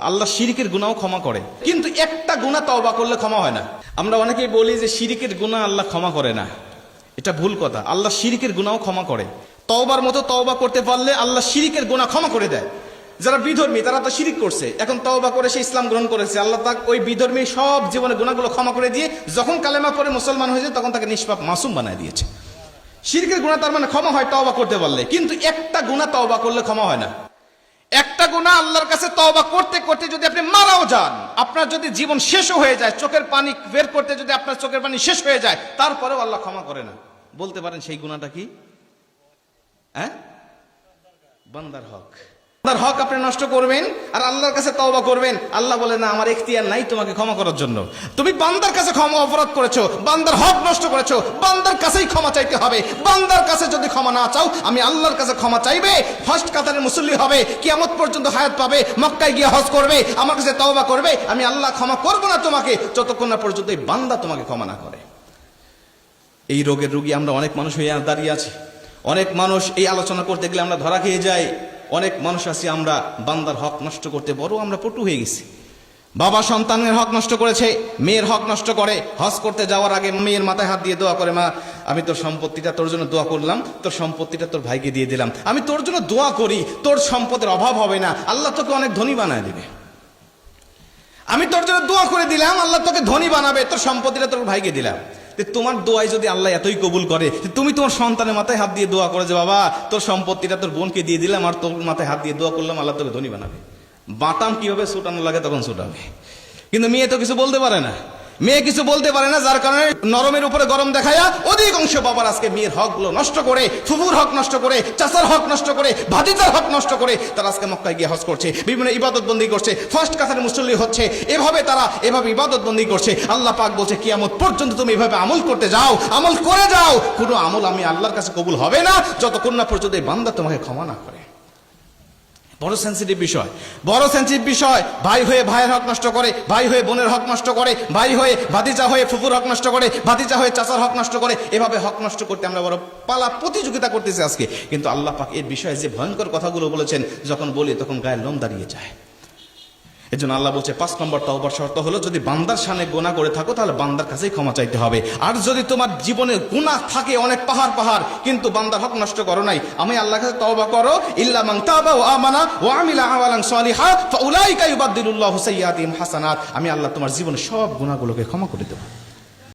আল্লাহ শিরিকের গুনাহও ক্ষমা করে, কিন্তু একটা গুনাহ তওবা করলে ক্ষমা হয় না। আমরা অনেকেই বলি যে শিরিকের গুনাহ আল্লাহ ক্ষমা করে না, এটা ভুল কথা। আল্লাহ শিরিকের গুনাহও ক্ষমা করে। তওবার মতো তওবা করতে পারলে আল্লাহ শিরিকের গুনাহ ক্ষমা করে দেয়। যারা বিধর্মী তারা তো শিরিক করছে, এখন তওবা করে সে ইসলাম গ্রহণ করেছে, আল্লাহ তাকে ওই বিধর্মী সব জীবনের গুনাহগুলো ক্ষমা করে দিয়ে যখন কালেমা পড়ে মুসলমান হয়েছে তখন তাকে নিষ্পাপ মাসুম বানায় দিয়েছে। শিরিকের গুনাহ তার মানে ক্ষমা হয় তওবা করতে পারলে, কিন্তু একটা গুনাহ তওবা করলে ক্ষমা হয় না। একটা গুনাহ আল্লাহর কাছে তওবা করতে করতে যদি আপনি মারাও যান, আপনার যদি জীবন শেষ হয়ে যায়, চোখের পানি বের করতে যদি আপনার চোখের পানি শেষ হয়ে যায়, তারপরেও আল্লাহ ক্ষমা করে না। বলতে পারেন সেই গুনাহটা কি? বান্দার হক। বান্দার হক আপনি নষ্ট করবেন আর আল্লাহর কাছে তওবা করবেন। আল্লাহ বলে না, আমার এখতিয়ার নাই তোমাকে ক্ষমা করার জন্য। তুমি বান্দার কাছে ক্ষমা অপরাধ করেছো, বান্দার হক নষ্ট করেছো, বান্দার কাছেই ক্ষমা চাইতে হবে। বান্দার কাছে যদি ক্ষমা না চাও, আমি আল্লাহর কাছে ক্ষমা চাইবে, ফার্স্ট কাতারের মুসল্লি হবে, কিয়ামত পর্যন্ত হায়াত পাবে, মক্কায় গিয়ে হজ করবে, আমার কাছে তওবা করবে, আমি আল্লাহ ক্ষমা করব না তোমাকে যতক্ষণ না পর্যন্ত এই বান্দা তোমাকে ক্ষমা না করে। এই রোগের রোগী আমরা অনেক মানুষ হয়ে দাঁড়িয়ে আছি। অনেক মানুষ এই আলোচনা করতে গেলে আমরা ধরা খেয়ে যাই। অনেক মানুষ আছি আমরা বান্দার হক নষ্ট করতে বড় আমরা পটু হয়ে গেছি। বাবা সন্তানের হক নষ্ট করেছে, মেয়ের হক নষ্ট করে। হজ করতে যাওয়ার আগে মেয়ের মাথায় হাত দিয়ে দোয়া করে, মা আমি তোর সম্পত্তিটা তোর জন্য দোয়া করলাম, তোর সম্পত্তিটা তোর ভাইকে দিয়ে দিলাম, আমি তোর জন্য দোয়া করি তোর সম্পদের অভাব হবে না, আল্লাহ তোকে অনেক ধনী বানায় দিবে। আমি তোর জন্য দোয়া করে দিলাম, আল্লাহ তোকে ধনী বানাবে, তোর সম্পত্তিটা তোর ভাইকে দিলাম। তোমার দোয়াই যদি আল্লাহ এতই কবুল করে, তুমি তোমার সন্তানের মাথায় হাত দিয়ে দোয়া করে যে বাবা তোর সম্পত্তিটা তোর বোনকে দিয়ে দিলাম আর তোর মাথায় হাত দিয়ে দোয়া করলাম, আল্লাহ তোকে ধনী বানাবে। বাটাম কিভাবে ছুটানো লাগে তখন ছুটাবে। কিন্তু মেয়ে তো কিছু বলতে পারে না, মেয়ে কিছু বলতে পারে না, যার কারণে নরমের উপরে গরম দেখায়া অধিকাংশ বাবার আজকে মেয়ের হকগুলো নষ্ট করে, ফুফুর হক নষ্ট করে, চাচার হক নষ্ট করে, ভাতিজার হক নষ্ট করে তারা আজকে মক্কায় গিয়ে হজ করছে, বিভিন্ন ইবাদত বন্দি করছে, ফার্স্ট কাতারে মুসল্লি হচ্ছে, এভাবে তারা এভাবে ইবাদত বন্দি করছে। আল্লাহ পাক বলছে কিয়ামত পর্যন্ত তুমি এভাবে আমল করতে যাও, আমল করে যাও, কোনো আমল আমি আল্লাহর কাছে কবুল হবে না যতক্ষণ না পর্যন্ত এই বান্দা তোমাকে ক্ষমা না করে। বড় সেন্সিটিভ বিষয়, বড় সেন্সিটিভ বিষয়। ভাই হয়ে ভাইয়ের হক নষ্ট করে, ভাই হয়ে বোনের হক নষ্ট করে, ভাই হয়ে ভাতিজা হয়ে ফুফুর হক নষ্ট করে, ভাতিজা হয়ে চাচার হক নষ্ট করে, এভাবে হক নষ্ট করতে আমরা বড় পালা প্রতিযোগিতা করতেছি আজকে। কিন্তু আল্লাহ পাক এর বিষয়ে যে ভয়ঙ্কর কথাগুলো বলেছেন, যখন বলি তখন গায়ের লোম দাঁড়িয়ে যায়। এই জন্য আল্লাহ বলছে 5 নম্বর তওবার শর্ত হলো যদি বান্দার সামনে গুনাহ করে থাকো তাহলে বান্দার কাছেই ক্ষমা চাইতে হবে। আর যদি তোমার জীবনে গুনাহ থাকে অনেক পাহাড় পাহাড়, কিন্তু বান্দার হক নষ্ট করো নাই, আমি আল্লাহর কাছে তওবা করো, ইল্লা মান তাবা ওয়া আমানা ওয়া আমিলা আমালান সালিহা ফাউলাইকা ইউবাদদিলুল্লাহু সাইয়্যাতিহিম হাসানাত, আমি আল্লাহ তোমার জীবনের সব গুনাহগুলোকে ক্ষমা করে দেব।